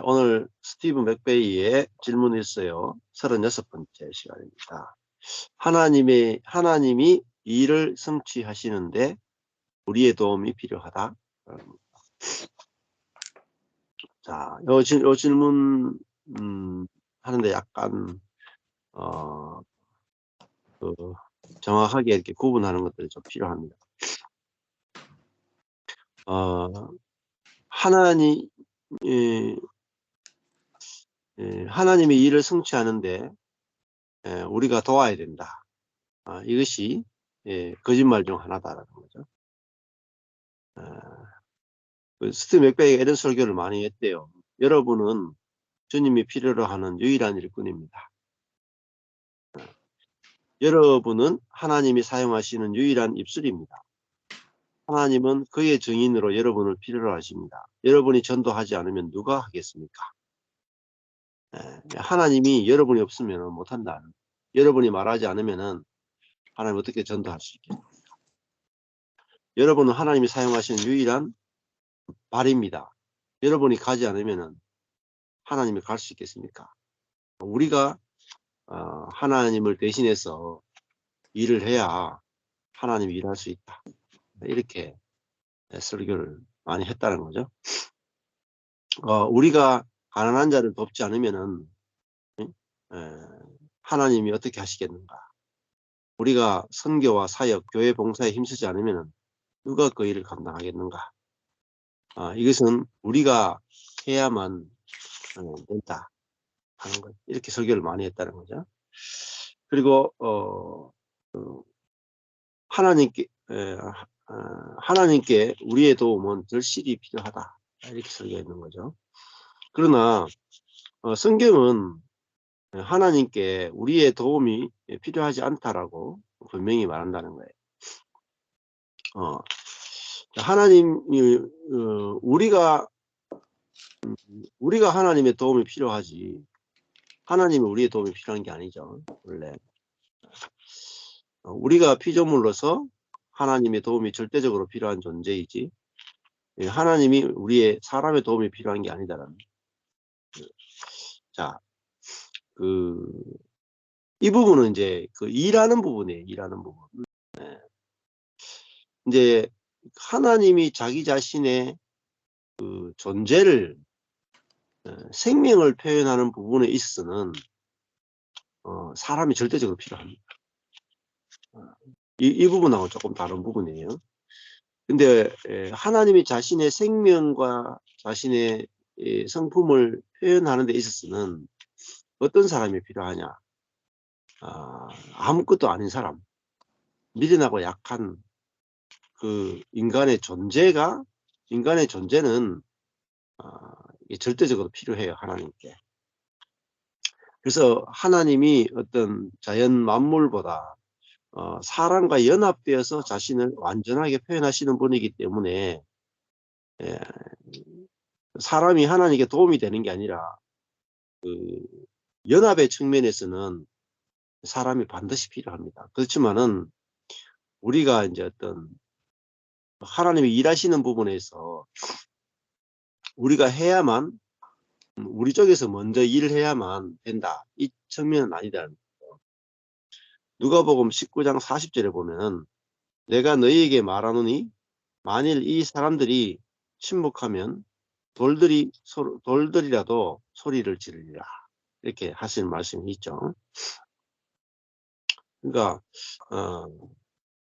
오늘 스티브 맥베이의 질문일서요. 36번째 시간입니다. 하나님이 일을 성취하시는데 우리의 도움이 필요하다. 자, 요 질문 하는데 약간 정확하게 이렇게 구분하는 것들이 좀 필요합니다. 하나님이 일을 성취하는데 우리가 도와야 된다. 이것이 거짓말 중 하나다라는 거죠. 스티브 맥베이가 이런 설교를 많이 했대요. 여러분은 주님이 필요로 하는 유일한 일꾼입니다. 여러분은 하나님이 사용하시는 유일한 입술입니다. 하나님은 그의 증인으로 여러분을 필요로 하십니다. 여러분이 전도하지 않으면 누가 하겠습니까? 하나님이 여러분이 없으면 못한다. 여러분이 말하지 않으면 하나님 어떻게 전도할 수 있겠습니까? 여러분은 하나님이 사용하시는 유일한 발입니다. 여러분이 가지 않으면 하나님이 갈 수 있겠습니까? 우리가 하나님을 대신해서 일을 해야 하나님이 일할 수 있다. 이렇게 설교를 많이 했다는 거죠. 우리가 가난한 자를 돕지 않으면은 하나님이 어떻게 하시겠는가? 우리가 선교와 사역, 교회 봉사에 힘쓰지 않으면은 누가 그 일을 감당하겠는가? 이것은 우리가 해야만 된다 하는 것. 이렇게 설교를 많이 했다는 거죠. 그리고 하나님께 우리의 도움은 절실히 필요하다. 이렇게 설교했는 거죠. 그러나 성경은 하나님께 우리의 도움이 필요하지 않다라고 분명히 말한다는 거예요. 하나님이 우리가 하나님의 도움이 필요하지 하나님이 우리의 도움이 필요한 게 아니죠. 원래 우리가 피조물로서 하나님의 도움이 절대적으로 필요한 존재이지 하나님이 사람의 도움이 필요한 게 아니다라는. 자, 이 부분은 이제 일하는 부분이에요. 일하는 부분. 이제 하나님이 자기 자신의 존재를 생명을 표현하는 부분에 있어서는 사람이 절대적으로 필요합니다. 이 부분하고 조금 다른 부분이에요. 근데 하나님이 자신의 생명과 자신의 성품을 표현하는 데 있어서는 어떤 사람이 필요하냐? 아무것도 아닌 사람, 미련하고 약한 인간의 존재는 절대적으로 필요해요. 하나님께. 그래서 하나님이 어떤 자연 만물보다 사람과 연합되어서 자신을 완전하게 표현하시는 분이기 때문에 사람이 하나님께 도움이 되는 게 아니라 연합의 측면에서는 사람이 반드시 필요합니다. 그렇지만은 우리가 이제 어떤 하나님이 일하시는 부분에서 우리가 해야만 우리 쪽에서 먼저 일을 해야만 된다. 이 측면은 아니다는 거죠. 누가복음 19장 40절에 보면은 내가 너희에게 말하노니 만일 이 사람들이 침묵하면 돌들이라도 소리를 지르리라. 이렇게 하시는 말씀이 있죠. 그러니까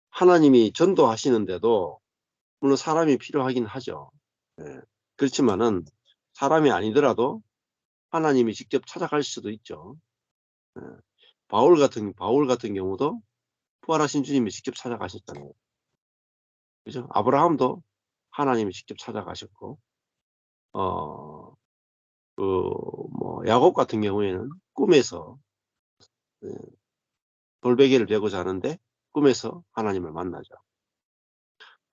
하나님이 전도하시는데도 물론 사람이 필요하긴 하죠. 그렇지만은 사람이 아니더라도 하나님이 직접 찾아갈 수도 있죠. 바울 같은 경우도 부활하신 주님이 직접 찾아가셨잖아요. 그죠? 아브라함도 하나님이 직접 찾아가셨고, 야곱 같은 경우에는 꿈에서 돌베개를 베고 자는데 꿈에서 하나님을 만나죠.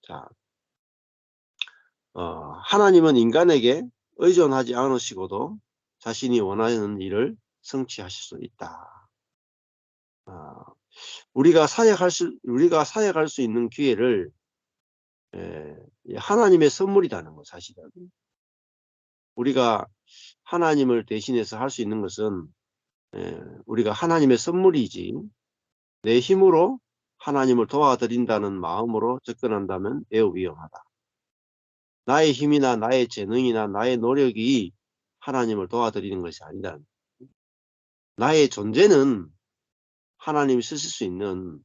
자, 하나님은 인간에게 의존하지 않으시고도 자신이 원하는 일을 성취하실 수 있다. 우리가 사역할 수 있는 기회를 하나님의 선물이라는 거 사실은. 우리가 하나님을 대신해서 할 수 있는 것은 우리가 하나님의 선물이지 내 힘으로 하나님을 도와드린다는 마음으로 접근한다면 매우 위험하다. 나의 힘이나 나의 재능이나 나의 노력이 하나님을 도와드리는 것이 아니다. 나의 존재는 하나님이 쓰실 수 있는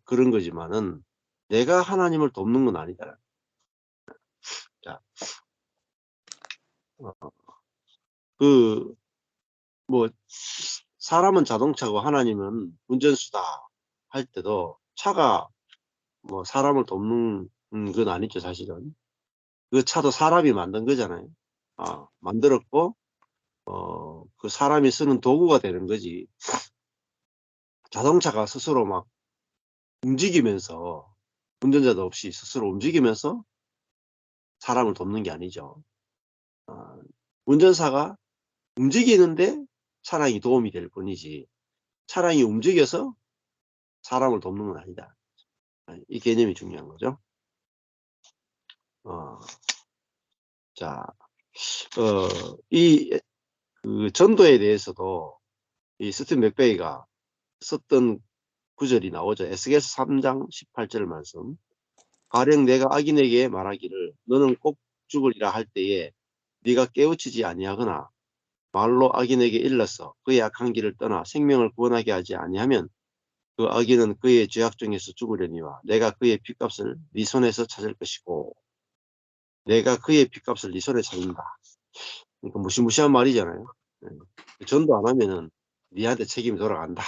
그런 거지만은 내가 하나님을 돕는 건 아니다. 자, 사람은 자동차고 하나님은 운전수다 할 때도 차가 뭐 사람을 돕는 건 아니죠, 사실은. 그 차도 사람이 만든 거잖아요. 만들었고, 그 사람이 쓰는 도구가 되는 거지. 자동차가 스스로 막 움직이면서, 운전자도 없이 스스로 움직이면서 사람을 돕는 게 아니죠. 운전사가 움직이는데 차량이 도움이 될 뿐이지, 차량이 움직여서 사람을 돕는 건 아니다. 이 개념이 중요한 거죠. 자, 그 전도에 대해서도 이 스티븐 맥베이가 썼던 구절이 나오죠. 에스겔서 3장 18절 말씀. 가령 내가 악인에게 말하기를 너는 꼭 죽으리라 할 때에 네가 깨우치지 아니하거나 말로 악인에게 일러서 그의 악한 길을 떠나 생명을 구원하게 하지 아니하면 그 악인은 그의 죄악 중에서 죽으려니와 내가 그의 핏값을 네 손에서 찾을 것이고 내가 그의 핏값을 네 손에 찾는다. 그러니까 무시무시한 말이잖아요. 전도 안 하면은 니한테 책임이 돌아간다.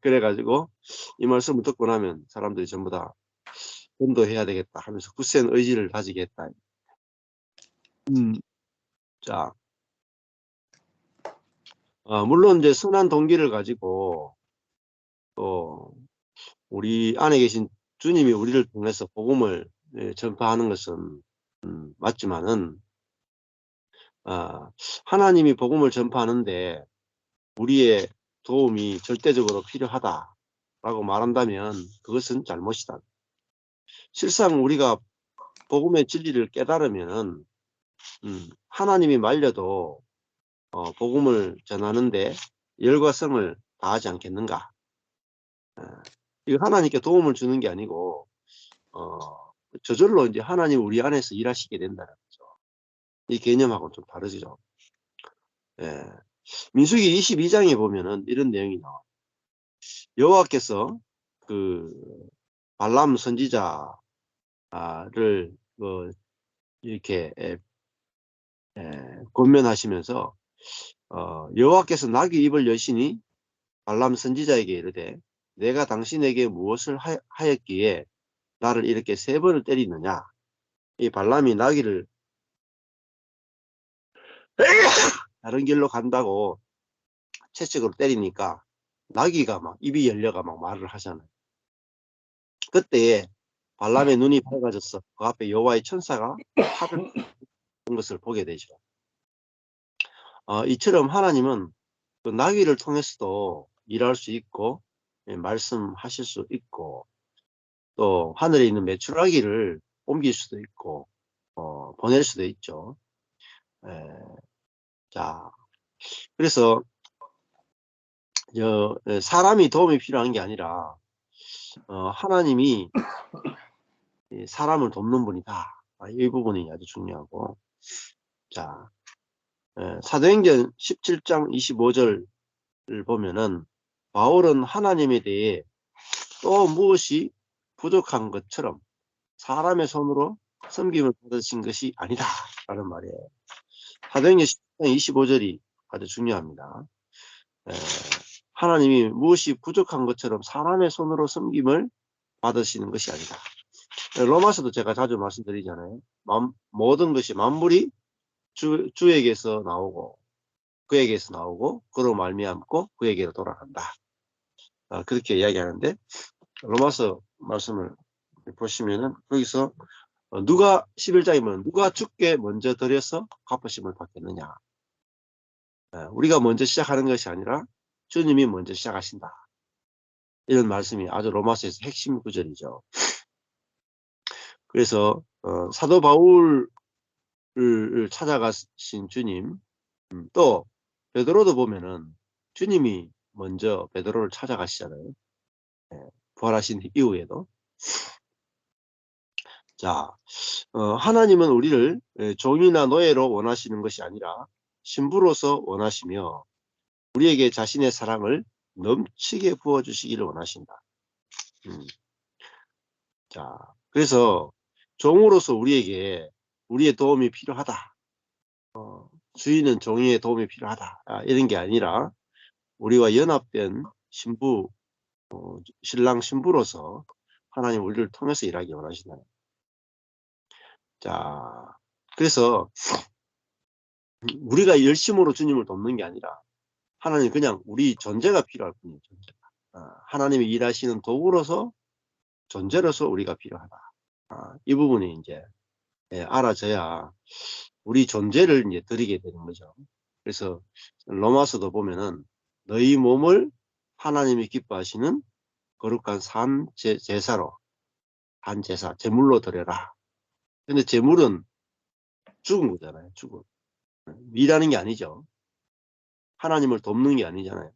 그래가지고 이 말씀을 듣고 나면 사람들이 전부 다 전도해야 되겠다 하면서 굳센 의지를 다지게 했다. 자, 물론 이제 선한 동기를 가지고 또 우리 안에 계신 주님이 우리를 통해서 복음을 전파하는 것은 맞지만은 하나님이 복음을 전파하는데 우리의 도움이 절대적으로 필요하다라고 말한다면 그것은 잘못이다. 실상 우리가 복음의 진리를 깨달으면 하나님이 말려도 복음을 전하는데 열과 성을 다하지 않겠는가. 이거 하나님께 도움을 주는 게 아니고 저절로 이제 하나님 우리 안에서 일하시게 된다는 거죠. 이 개념하고는 좀 다르죠. 예. 민수기 22장에 보면은 이런 내용이 나와요. 여호와께서 그 발람 선지자를 이렇게 권면하시면서 여호와께서 나귀 입을 여시니 발람 선지자에게 이르되 내가 당신에게 무엇을 하였기에 나를 이렇게 3번을 때리느냐. 이 발람이 나귀를 다른 길로 간다고 채찍으로 때리니까 나귀가 막 입이 열려가 막 말을 하잖아요. 그때 발람의 눈이 밝아졌어. 그 앞에 여호와의 천사가 팔을 든 것을 보게 되죠. 이처럼 하나님은 그 나귀를 통해서도 일할 수 있고 말씀하실 수 있고 또 하늘에 있는 메추라기를 옮길 수도 있고 보낼 수도 있죠. 자, 그래서 사람이 도움이 필요한 게 아니라 하나님이 사람을 돕는 분이다. 이 부분이 아주 중요하고, 자, 사도행전 17장 25절을 보면은 바울은 하나님에 대해 또 무엇이 부족한 것처럼 사람의 손으로 섬김을 받으신 것이 아니다 라는 말이에요. 사도행전 17장 25절이 아주 중요합니다. 하나님이 무엇이 부족한 것처럼 사람의 손으로 섬김을 받으시는 것이 아니다. 로마서도 제가 자주 말씀드리잖아요. 모든 것이 만물이 주에게서 나오고 그에게서 나오고 그로 말미암고 그에게로 돌아간다. 그렇게 이야기하는데 로마서 말씀을 보시면은 거기서 누가 11장에 보면 누가 주께 먼저 드려서 갚으심을 받겠느냐. 우리가 먼저 시작하는 것이 아니라 주님이 먼저 시작하신다. 이런 말씀이 아주 로마서에서 핵심 구절이죠. 그래서 사도 바울 찾아가신 주님, 또 베드로도 보면은 주님이 먼저 베드로를 찾아가시잖아요. 예, 부활하신 이후에도. 자, 하나님은 우리를 종이나 노예로 원하시는 것이 아니라 신부로서 원하시며 우리에게 자신의 사랑을 넘치게 부어주시기를 원하신다. 자, 그래서 종으로서 우리에게 우리의 도움이 필요하다. 주인은 종의 도움이 필요하다. 이런 게 아니라 우리와 연합된 신부, 신랑 신부로서 하나님 우리를 통해서 일하기 원하신다. 자, 그래서 우리가 열심으로 주님을 돕는 게 아니라 하나님 그냥 우리 존재가 필요할 뿐이에요. 존재가. 하나님이 일하시는 도구로서 존재로서 우리가 필요하다. 이 부분이 이제 알아져야 우리 존재를 이제 드리게 되는 거죠. 그래서 로마서도 보면은 너희 몸을 하나님이 기뻐하시는 거룩한 산 제사로 한 제사 제물로 드려라. 근데 제물은 죽은 거잖아요. 죽은. 일하는 게 아니죠. 하나님을 돕는 게 아니잖아요.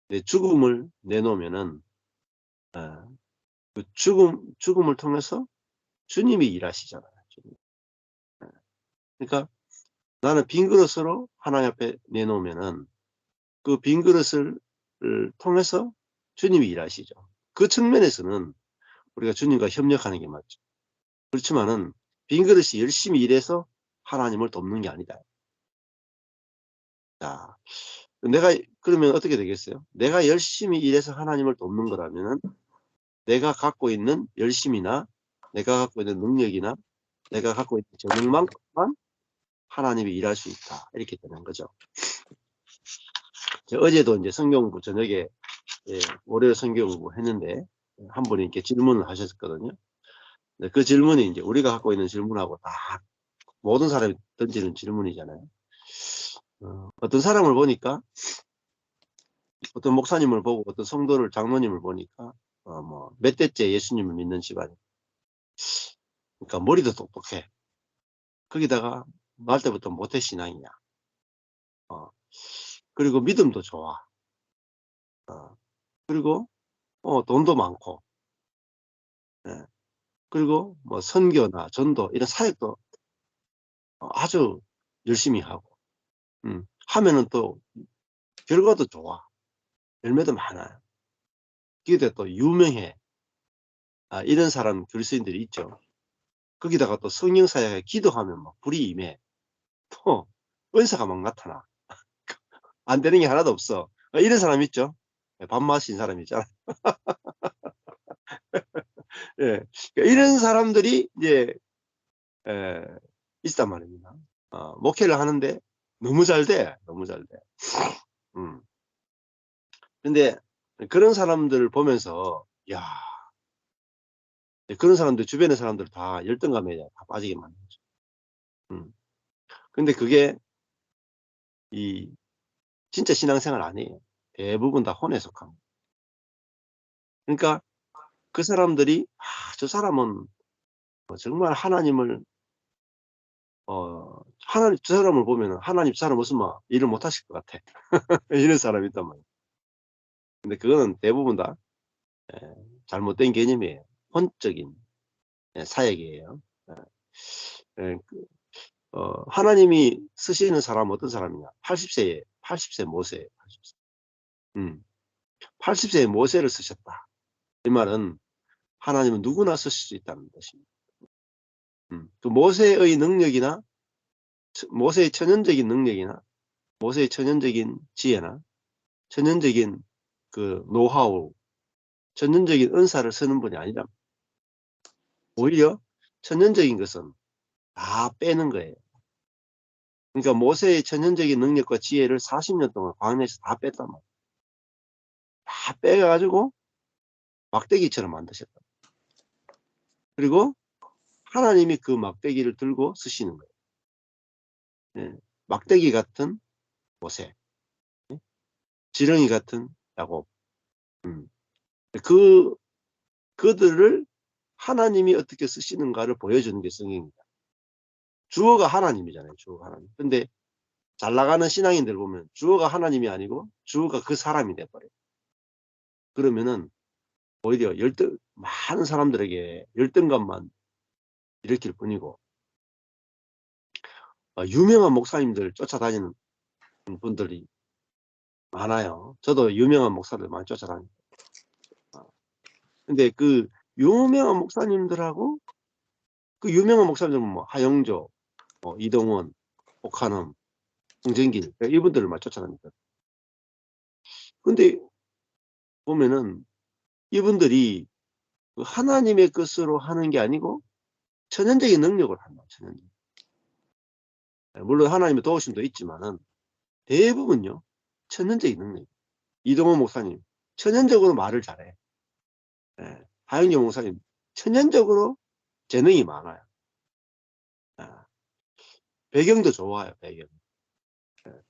근데 죽음을 내놓으면은 그 죽음을 통해서 주님이 일하시잖아요. 주님. 그러니까 나는 빈 그릇으로 하나님 앞에 내놓으면은 그 빈 그릇을 통해서 주님이 일하시죠. 그 측면에서는 우리가 주님과 협력하는 게 맞죠. 그렇지만은 빈 그릇이 열심히 일해서 하나님을 돕는 게 아니다. 자, 내가 그러면 어떻게 되겠어요? 내가 열심히 일해서 하나님을 돕는 거라면은 내가 갖고 있는 열심이나 내가 갖고 있는 능력이나 내가 갖고 있는 재능만큼만 하나님이 일할 수 있다. 이렇게 되는 거죠. 어제도 이제 성경공부 저녁에 월요일 성경공부 했는데 한 분이 이렇게 질문을 하셨거든요. 그 질문이 이제 우리가 갖고 있는 질문하고 다 모든 사람이 던지는 질문이잖아요. 어떤 사람을 보니까 어떤 목사님을 보고 어떤 성도를 장로님을 보니까 뭐 몇 대째 예수님을 믿는 집안이. 그러니까 머리도 똑똑해. 거기다가 말 때부터 모태신앙이야. 그리고 믿음도 좋아. 그리고 돈도 많고. 예. 그리고 뭐 선교나 전도 이런 사역도 아주 열심히 하고 하면은 또 결과도 좋아. 열매도 많아요. 그게 또 유명해. 이런 사람 그리스도인들이 있죠. 거기다가 또 성령 사역에 기도하면 막 불이 임해. 또 은사가 막 나타나. 안 되는 게 하나도 없어. 이런 사람 있죠. 밥맛인 사람 있잖아. 예. 그러니까 이런 사람들이 이제 있단 말입니다. 목회를 하는데 너무 잘 돼. 너무 잘 돼. 근데 그런 사람들을 보면서 야, 그런 사람들 주변의 사람들 다 열등감에 다 빠지게 만들죠. 근데 그게 이 진짜 신앙생활 아니에요. 대부분 다 혼에 속합니다. 그러니까 그 사람들이 저 사람은 정말 하나님을 저 사람을 보면 하나님 저 사람 무슨 막 일을 못 하실 것 같아. 이런 사람이 있단 말이에요. 근데 그거는 대부분 다 잘못된 개념이에요. 혼적인 사역이에요. 예, 하나님이 쓰시는 사람은 어떤 사람이냐? 80세 모세. 80세의 모세를 쓰셨다. 이 말은 하나님은 누구나 쓰실 수 있다는 것입니다. 그 모세의 능력이나 모세의 천연적인 능력이나 모세의 천연적인 지혜나 천연적인 그 노하우, 천연적인 은사를 쓰는 분이 아니라 오히려 천연적인 것은 다 빼는 거예요. 그러니까 모세의 천연적인 능력과 지혜를 40년 동안 광야에서 다 뺐단 말이에요. 다 빼가지고 막대기처럼 만드셨다. 그리고 하나님이 그 막대기를 들고 쓰시는 거예요. 막대기 같은 모세, 지렁이 같은 야곱. 그들을 하나님이 어떻게 쓰시는가를 보여주는 게 성경입니다. 주어가 하나님이잖아요. 주어가 하나님. 근데 잘 나가는 신앙인들 보면 주어가 하나님이 아니고 주어가 그 사람이 돼버려요. 그러면은 오히려 많은 사람들에게 열등감만 일으킬 뿐이고, 유명한 목사님들 쫓아다니는 분들이 많아요. 저도 유명한 목사들 많이 쫓아다닙니다. 근데 그 유명한 목사님들하고 그 유명한 목사님들은 뭐 하영조, 이동원, ok한음, 홍정길 이분들을 많이 쫓아다닙니다. 근데 보면은 이분들이 그 하나님의 것으로 하는 게 아니고 천연적인 능력을 한다. 천연적. 물론 하나님의 도우심도 있지만은 대부분요 천연적인 능력. 이동원 목사님 천연적으로 말을 잘해. 하영조 목사님 천연적으로 재능이 많아요. 배경도 좋아요. 배경.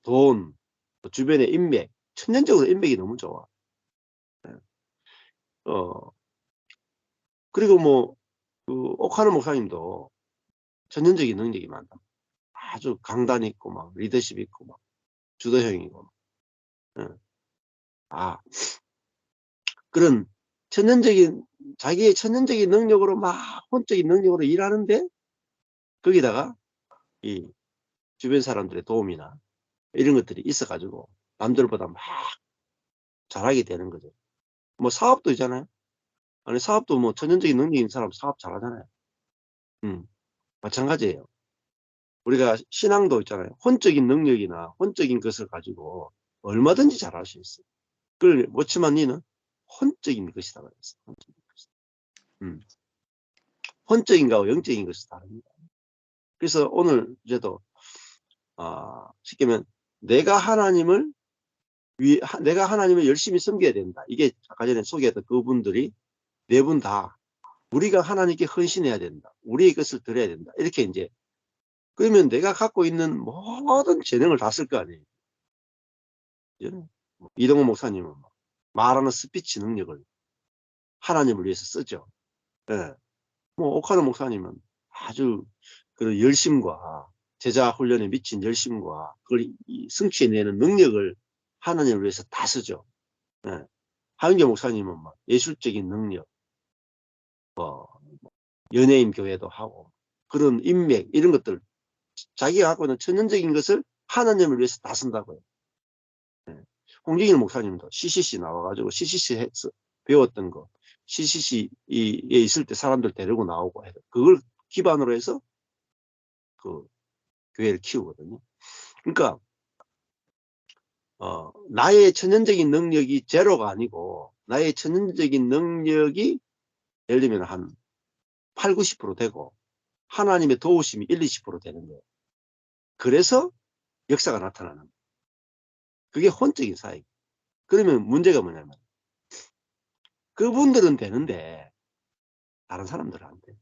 돈, 주변의 인맥, 천연적으로 인맥이 너무 좋아. 그리고 뭐, 옥하는 목사님도 천연적인 능력이 많다. 아주 강단 있고, 막, 리더십 있고, 막, 주도형이고. 그런 자기의 천연적인 능력으로 막, 혼적인 능력으로 일하는데, 거기다가, 이, 주변 사람들의 도움이나, 이런 것들이 있어가지고, 남들보다 막, 잘하게 되는 거죠. 뭐, 사업도 있잖아요. 아니, 사업도 뭐, 천연적인 능력이 있는 사람 사업 잘하잖아요. 마찬가지예요. 우리가 신앙도 있잖아요. 혼적인 능력이나 혼적인 것을 가지고 얼마든지 잘할 수 있어요. 그걸 못치만 니는 혼적인 것이다 그랬어요. 혼적인 것이다. 혼적인 거하고 영적인 것이 다릅니다. 그래서 오늘 이제도 쉽게 말하면 내가 하나님을 열심히 섬겨야 된다. 이게 아까 전에 소개했던 그분들이 네 분 다 우리가 하나님께 헌신해야 된다. 우리의 것을 드려야 된다. 이렇게 이제 그러면 내가 갖고 있는 모든 재능을 다 쓸 거 아니에요. 이동호 목사님은 말하는 스피치 능력을 하나님을 위해서 쓰죠. 예. 뭐 옥하는 목사님은 아주 그런 열심과 제자 훈련에 미친 열심과 그걸 성취해내는 능력을 하나님을 위해서 다 쓰죠. 예. 하윤교 목사님은 막 예술적인 능력, 연예인 교회도 하고 그런 인맥 이런 것들 자기가 갖고 있는 천연적인 것을 하나님을 위해서 다 쓴다고요. 예. 홍진일 목사님도 CCC 나와가지고 CCC 배웠던 거 CCC에 있을 때 사람들 데리고 나오고 해서 그걸 기반으로 해서 그 교회를 키우거든요. 그러니까 나의 천연적인 능력이 제로가 아니고 나의 천연적인 능력이 예를 들면 한 8, 90% 되고 하나님의 도우심이 1, 20% 되는 거예요. 그래서 역사가 나타나는 거예요. 그게 혼적인 사역. 그러면 문제가 뭐냐면 그분들은 되는데 다른 사람들은 안 돼요.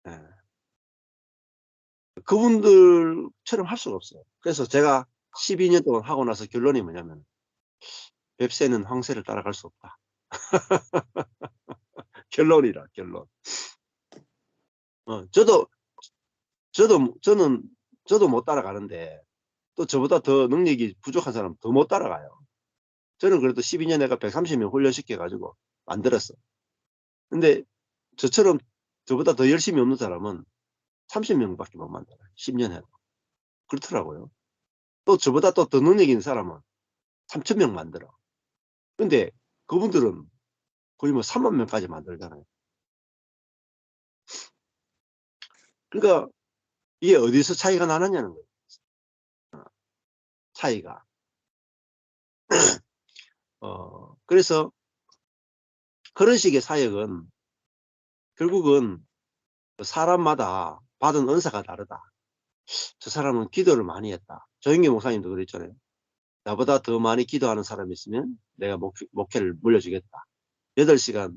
네. 그분들처럼 할 수가 없어요. 그래서 제가 12년 동안 하고 나서 결론이 뭐냐면 뱁새는 황새를 따라갈 수 없다. 결론이라 결론. 저도 못 따라가는데 또 저보다 더 능력이 부족한 사람 더 못 따라가요. 저는 그래도 12년 내가 130명 훈련시켜가지고 만들었어. 근데 저처럼 저보다 더 열심히 없는 사람은 30명밖에 못 만들어요. 10년 해도. 그렇더라고요. 또 저보다 또 더 능력 있는 사람은 3,000명 만들어. 근데 그분들은 거의 뭐 3만 명까지 만들잖아요. 그러니까 이게 어디서 차이가 나느냐는 거예요. 차이가. 그래서 그런 식의 사역은 결국은 사람마다 받은 은사가 다르다. 저 사람은 기도를 많이 했다. 조영기 목사님도 그랬잖아요. 나보다 더 많이 기도하는 사람이 있으면 내가 목회를 물려주겠다. 8시간,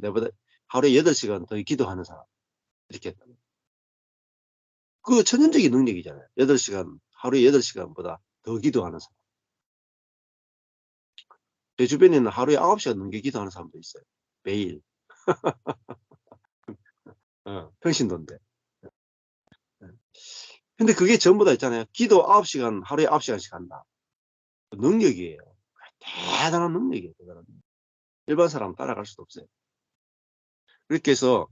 하루에 8시간 더 기도하는 사람. 이렇게 했다. 그 천연적인 능력이잖아요. 8시간, 하루에 8시간보다 더 기도하는 사람. 제 주변에는 하루에 9시간 넘게 기도하는 사람도 있어요. 매일. 평신도인데. 근데 그게 전부 다 있잖아요. 기도 9시간, 하루에 9시간씩 한다. 능력이에요. 대단한 능력이에요. 대단한 능력. 일반 사람 따라갈 수도 없어요. 그렇게 해서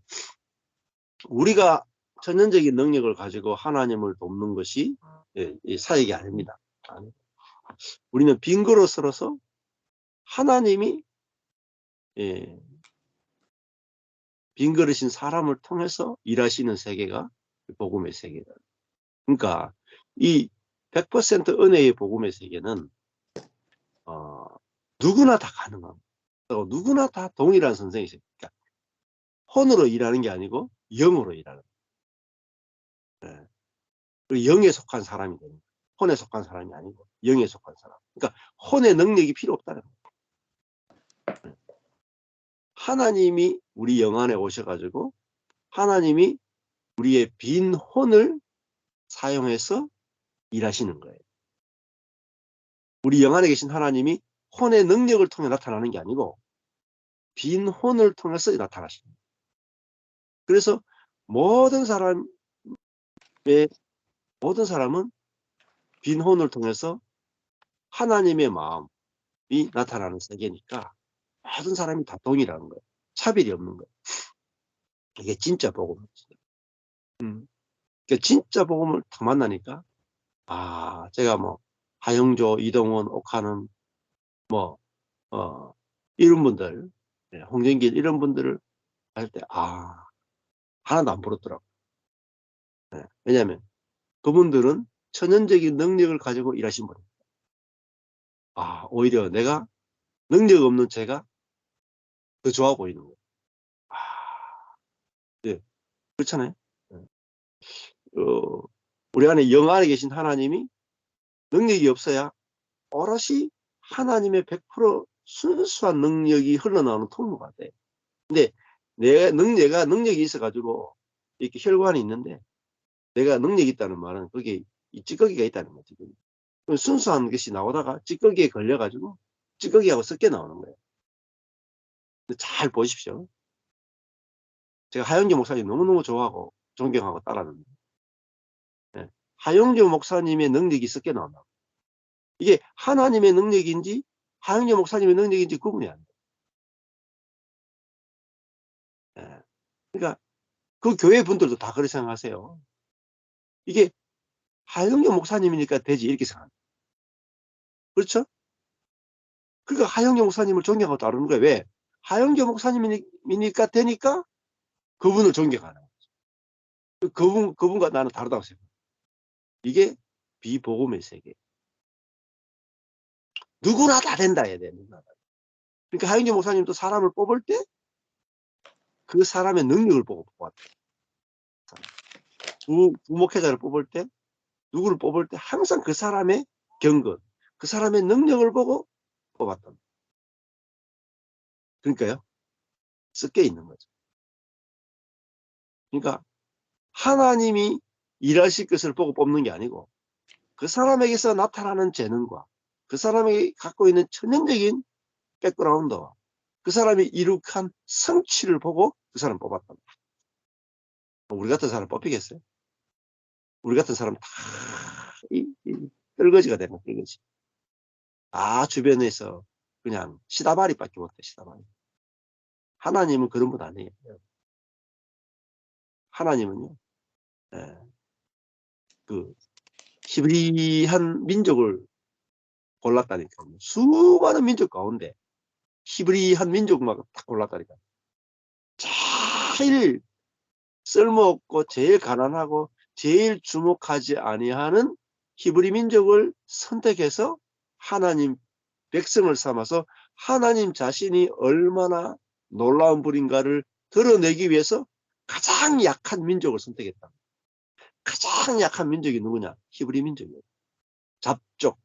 우리가 천연적인 능력을 가지고 하나님을 돕는 것이 사역이 아닙니다. 우리는 빈 그릇으로서 하나님이 빈 그릇인 사람을 통해서 일하시는 세계가 복음의 세계다. 그러니까 이 100% 은혜의 복음의 세계는 누구나 다 가능합니다. 누구나 다 동일한 선생이세요. 그러니까 혼으로 일하는 게 아니고 영으로 일하는 거예요. 그리고 영에 속한 사람이 됩니다. 혼에 속한 사람이 아니고 영에 속한 사람. 그러니까 혼의 능력이 필요 없다는 거예요. 하나님이 우리 영 안에 오셔가지고 하나님이 우리의 빈 혼을 사용해서 일하시는 거예요. 우리 영 안에 계신 하나님이 혼의 능력을 통해 나타나는 게 아니고 빈 혼을 통해서 나타나십니다. 그래서 모든 사람은 빈 혼을 통해서 하나님의 마음이 나타나는 세계니까 모든 사람이 다 동일한 거예요. 차별이 없는 거예요. 이게 진짜 복음이죠. 그러니까 진짜 복음을 딱 만나니까 제가 뭐 하영조, 이동원, 옥하는 이런 분들, 홍정길 이런 분들을 할 때 하나도 안 부럽더라고요. 왜냐하면 그분들은 천연적인 능력을 가지고 일하신 분입니다. 오히려 내가 능력 없는 제가 더 좋아 보이는 거예요. 네, 그렇잖아요. 우리 안에 영 안에 계신 하나님이 능력이 없어야 오롯이 하나님의 100% 순수한 능력이 흘러나오는 통로가 돼. 근데 내가 능력이 있어가지고 이렇게 혈관이 있는데 내가 능력이 있다는 말은 그게 이 찌꺼기가 있다는 거지. 순수한 것이 나오다가 찌꺼기에 걸려가지고 찌꺼기하고 섞여 나오는 거예요. 잘 보십시오. 제가 하영재 목사님 너무너무 좋아하고 존경하고 따랐는데 하영재 목사님의 능력이 섞여 나온다. 이게 하나님의 능력인지 하영재 목사님의 능력인지 구분이 안 돼. 그러니까 그 교회 분들도 다 그렇게 생각하세요. 이게 하영재 목사님이니까 되지 이렇게 생각합니다. 그렇죠? 그러니까 하영재 목사님을 존경하고 따르는 거예요. 왜? 하영재 목사님이니까 되니까 그분을 존경하는 거죠. 그분과 나는 다르다고 생각해요. 이게 비복음의 세계. 누구나 다 된다 해야 돼. 그러니까 하영재 목사님도 사람을 뽑을 때 그 사람의 능력을 보고 뽑았다. 부목회자를 뽑을 때 누구를 뽑을 때 항상 그 사람의 경건, 그 사람의 능력을 보고 뽑았다. 그러니까요. 섞여 있는 거죠. 그러니까 하나님이 일하실 것을 보고 뽑는 게 아니고 그 사람에게서 나타나는 재능과 그 사람이 갖고 있는 천연적인 백그라운드와 그 사람이 이룩한 성취를 보고 그 사람 뽑았다. 우리 같은 사람 뽑히겠어요? 우리 같은 사람 다 떨거지가 되는 떨거지. 주변에서 그냥 시다바리밖에 못해, 시다바리. 하나님은 그런 분 아니에요. 하나님은요, 그 히브리한 민족을 골랐다니까요. 수많은 민족 가운데 히브리한 민족만 딱 골랐다니까. 제일 쓸모없고 제일 가난하고 제일 주목하지 아니하는 히브리 민족을 선택해서 하나님 백성을 삼아서 하나님 자신이 얼마나 놀라운 분인가를 드러내기 위해서 가장 약한 민족을 선택했다. 가장 약한 민족이 누구냐? 히브리 민족이에요. 잡족.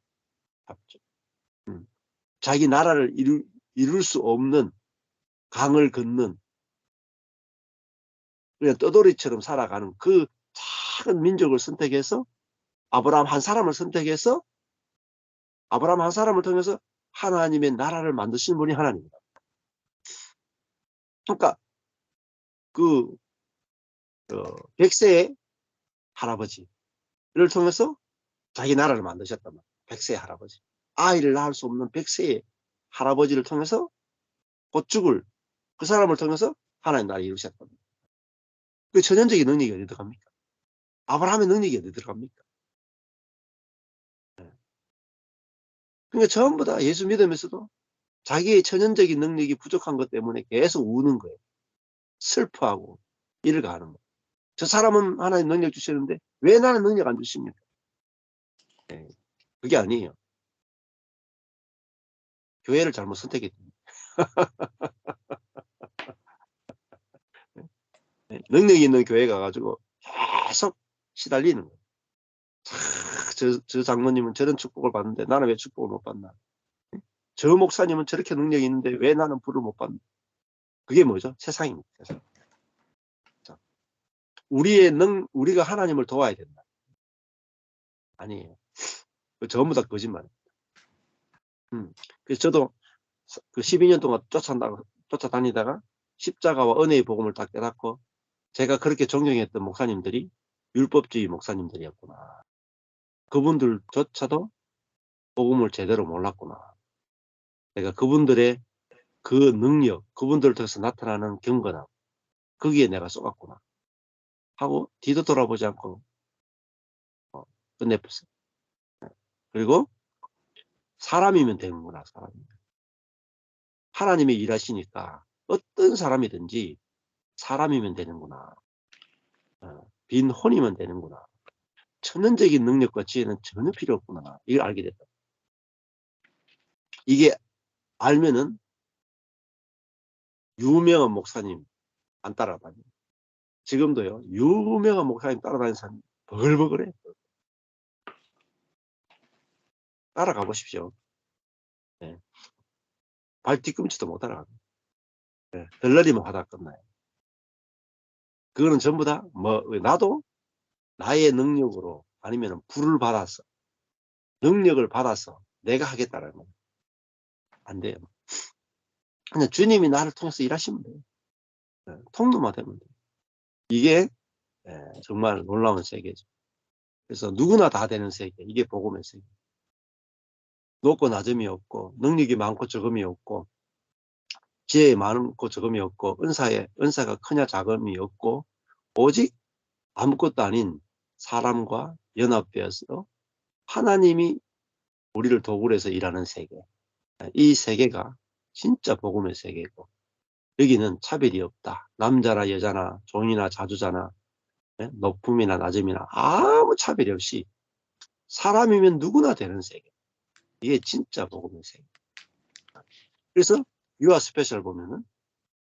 자기 나라를 이룰 수 없는 강을 걷는 그냥 떠돌이처럼 살아가는 그 작은 민족을 선택해서 아브라함 한 사람을 선택해서 아브라함 한 사람을 통해서 하나님의 나라를 만드신 분이 하나님입니다. 그러니까 그 100세의 할아버지 를 통해서 자기 나라를 만드셨단 말이에요. 100세 할아버지. 아이를 낳을 수 없는 100세의 할아버지를 통해서 곧 죽을 그 사람을 통해서 하나님 나라를 이루셨단 말이에요. 그 천연적인 능력이 어디 들어갑니까? 아브라함의 능력이 어디 들어갑니까? 그러니까 전부 다 예수 믿으면서도 자기의 천연적인 능력이 부족한 것 때문에 계속 우는 거예요. 슬퍼하고 이를 가하는 거예요. 저 사람은 하나님 능력 주시는데 왜 나는 능력 안 주십니까? 네. 그게 아니에요. 교회를 잘못 선택했습니다. 능력 있는 교회 가가지고 계속 시달리는 거예요. 저 장로님은 저런 축복을 받는데 나는 왜 축복을 못 받나? 저 목사님은 저렇게 능력이 있는데 왜 나는 불을 못 받나? 그게 뭐죠? 세상입니다. 세상. 우리가 하나님을 도와야 된다. 아니에요. 전부 다 거짓말입니다. 그래서 저도 그 12년 동안 쫓아다니다가 십자가와 은혜의 복음을 딱 깨닫고 제가 그렇게 존경했던 목사님들이 율법주의 목사님들이었구나. 그분들조차도 복음을 제대로 몰랐구나. 내가 그분들의 그 능력, 그분들을 통해서 나타나는 경건함, 거기에 내가 쏘갔구나 하고 뒤도 돌아보지 않고 끝내버렸어요. 그리고 사람이면 되는구나. 사람이면. 하나님이 일하시니까 어떤 사람이든지 사람이면 되는구나. 빈 혼이면 되는구나. 천연적인 능력과 지혜는 전혀 필요 없구나. 이걸 알게 됐다. 이게 알면은 유명한 목사님 안 따라다녀. 지금도요. 유명한 목사님 따라다니는 사람이 버글버글해. 따라가 보십시오. 네. 발 뒤꿈치도 못 따라갑니다. 네. 덜러리만 하다 끝나요. 그거는 전부 다 나도 나의 능력으로 아니면 불을 받아서 능력을 받아서 내가 하겠다라는 거예요. 안 돼요. 그냥 주님이 나를 통해서 일하시면 돼요. 네. 통로만 되면 돼요. 이게 정말 놀라운 세계죠. 그래서 누구나 다 되는 세계. 이게 복음의 세계. 높고 낮음이 없고 능력이 많고 적음이 없고 지혜에 많고 적음이 없고 은사가 크냐 작음이 없고 오직 아무것도 아닌 사람과 연합되어서 하나님이 우리를 도구로 해서 일하는 세계. 이 세계가 진짜 복음의 세계고 여기는 차별이 없다. 남자나 여자나 종이나 자주자나 높음이나 낮음이나 아무 차별이 없이 사람이면 누구나 되는 세계. 이게 진짜 복음의 세계. 그래서 유아 스페셜 보면은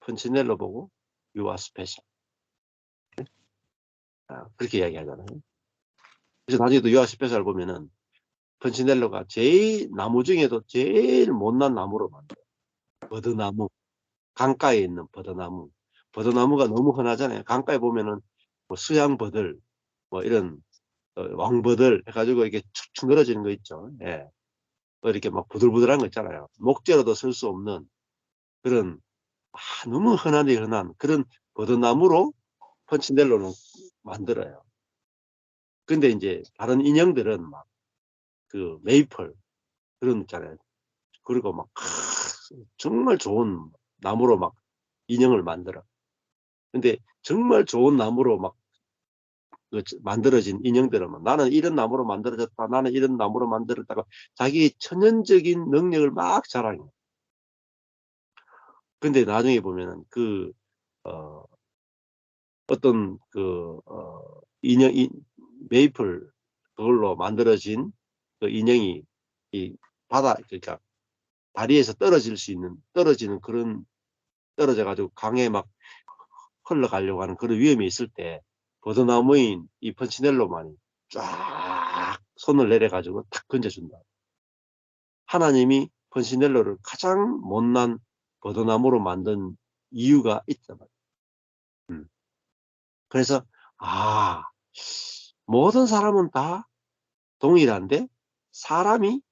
펀치넬로 보고 유아 스페셜 그렇게 이야기하잖아요. 그래서 나중에도 유아 스페셜 보면은 펀치넬로가 나무 중에도 제일 못난 나무로 만들어요. 버드나무. 강가에 있는 버드나무. 버드나무가 너무 흔하잖아요. 강가에 보면은 뭐 수양버들, 뭐 이런 왕버들 해가지고 이렇게 축축 늘어지는 거 있죠. 예. 이렇게 막 부들부들한 거 있잖아요. 목재로도 쓸 수 없는 그런 너무 흔한 그런 버드나무로 펀치넬로는 만들어요. 근데 이제 다른 인형들은 막 그 메이플 그런 거 있잖아요. 그리고 막 정말 좋은 나무로 막 인형을 만들어. 근데 정말 좋은 나무로 막 만들어진 인형들은 나는 이런 나무로 만들어졌다. 나는 이런 나무로 만들었다가 자기 천연적인 능력을 막 자랑해요. 근데 나중에 보면은 어떤 메이플 그걸로 만들어진 그 인형이 이 그러니까 다리에서 떨어지는 그런 떨어져가지고 강에 막 흘러가려고 하는 그런 위험이 있을 때 버드나무인 이 펀치넬로만이 쫙 손을 내려가지고 탁 건져준다. 하나님이 펀치넬로를 가장 못난 버드나무로 만든 이유가 있단 말이에요. 그래서 모든 사람은 다 동일한데 사람이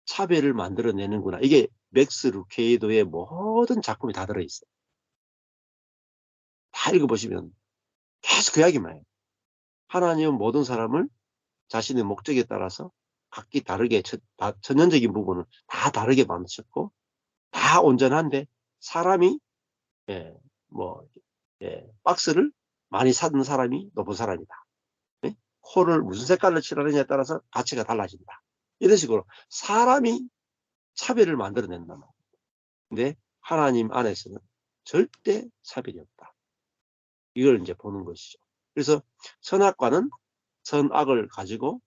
차별을 만들어내는구나. 이게 맥스 루케이도의 모든 작품이 다 들어있어요. 다 읽어보시면 계속 그 이야기만 해요. 하나님은 모든 사람을 자신의 목적에 따라서 각기 다르게 전형적인 부분을 다 다르게 만드셨고 다 온전한데 사람이 예, 뭐 박스를 많이 사는 사람이 높은 사람이다. 예? 코를 무슨 색깔로 칠하느냐에 따라서 가치가 달라진다. 이런 식으로 사람이 차별을 만들어낸단 말이에요. 근데 하나님 안에서는 절대 차별이 없다. 이걸 이제 보는 것이죠. 그래서 선악과는 선악을 가지고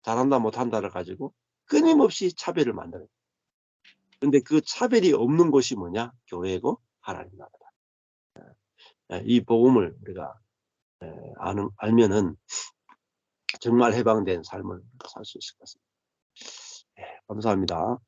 잘한다 못한다를 가지고 끊임없이 차별을 만들어요. 근데 그 차별이 없는 곳이 뭐냐? 교회고 하나님 나라다. 이 복음을 우리가 알면은 정말 해방된 삶을 살 수 있을 것 같습니다. 감사합니다.